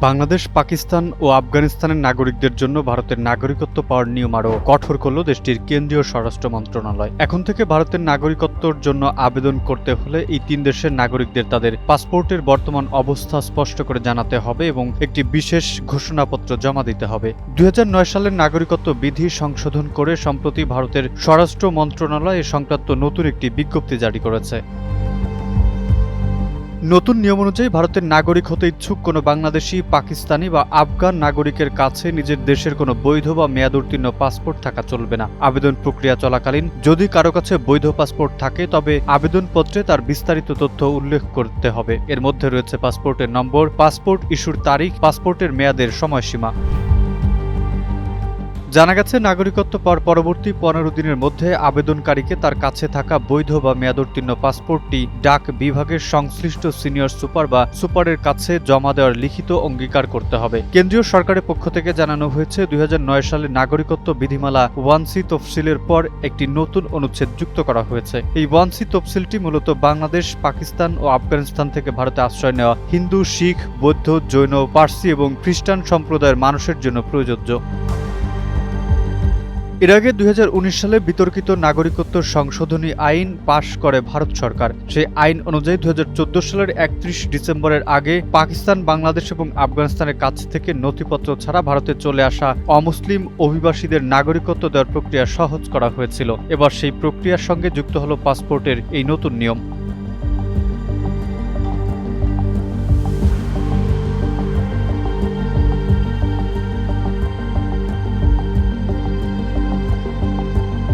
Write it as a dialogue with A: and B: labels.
A: বাংলাদেশ, পাকিস্তান ও আফগানিস্তানের নাগরিকদের জন্য ভারতের নাগরিকত্ব পাওয়ার নিয়ম আরও কঠোর করল দেশটির কেন্দ্রীয় স্বরাষ্ট্র মন্ত্রণালয়। এখন থেকে ভারতের নাগরিকত্বের জন্য আবেদন করতে হলে এই তিন দেশের নাগরিকদের তাদের পাসপোর্টের বর্তমান অবস্থা স্পষ্ট করে জানাতে হবে এবং একটি বিশেষ ঘোষণাপত্র জমা দিতে হবে। 2009 সালের নাগরিকত্ব বিধি সংশোধন করে সম্প্রতি ভারতের স্বরাষ্ট্র মন্ত্রণালয় এ সংক্রান্ত নতুন একটি বিজ্ঞপ্তি জারি করেছে। নতুন নিয়ম অনুযায়ী ভারতের নাগরিক হতে ইচ্ছুক কোনো বাংলাদেশি, পাকিস্তানি বা আফগান নাগরিকের কাছে নিজের দেশের কোনো বৈধ বা মেয়াদ উত্তীর্ণ পাসপোর্ট থাকা চলবে না। আবেদন প্রক্রিয়া চলাকালীন যদি কারো কাছে বৈধ পাসপোর্ট থাকে তবে আবেদনপত্রে তার বিস্তারিত তথ্য উল্লেখ করতে হবে। এর মধ্যে রয়েছে পাসপোর্টের নম্বর, পাসপোর্ট ইস্যুর তারিখ, পাসপোর্টের মেয়াদের সময়সীমা। জানা গেছে, নাগরিকত্ব পাওয়ার পরবর্তী 15 দিনের মধ্যে আবেদনকারীকে তার কাছে থাকা বৈধ বা মেয়াদোত্তীর্ণ পাসপোর্টটি ডাক বিভাগের সংশ্লিষ্ট সিনিয়র সুপার বা সুপারের কাছে জমা দেওয়ার লিখিত অঙ্গীকার করতে হবে। কেন্দ্রীয় সরকারের পক্ষ থেকে জানানো হয়েছে, 2009 সালে নাগরিকত্ব বিধিমালা 1C তফসিলের পর একটি নতুন অনুচ্ছেদ যুক্ত করা হয়েছে। এই 1C তফসিলটি মূলত বাংলাদেশ, পাকিস্তান ও আফগানিস্তান থেকে ভারতে আশ্রয় নেওয়া হিন্দু, শিখ, বৌদ্ধ, জৈন, পার্সি এবং খ্রিস্টান সম্প্রদায়ের মানুষের জন্য প্রযোজ্য। এর আগে 2019 সালে বিতর্কিত নাগরিকত্ব সংশোধনী আইন পাশ করে ভারত সরকার। সেই আইন অনুযায়ী 2014 সালের 31 ডিসেম্বরের আগে পাকিস্তান, বাংলাদেশ এবং আফগানিস্তানের কাছ থেকে নথিপত্র ছাড়া ভারতে চলে আসা অমুসলিম অভিবাসীদের নাগরিকত্ব দেওয়ার প্রক্রিয়া সহজ করা হয়েছিল। এবার সেই প্রক্রিয়ার সঙ্গে যুক্ত হলো পাসপোর্টের এই নতুন নিয়ম।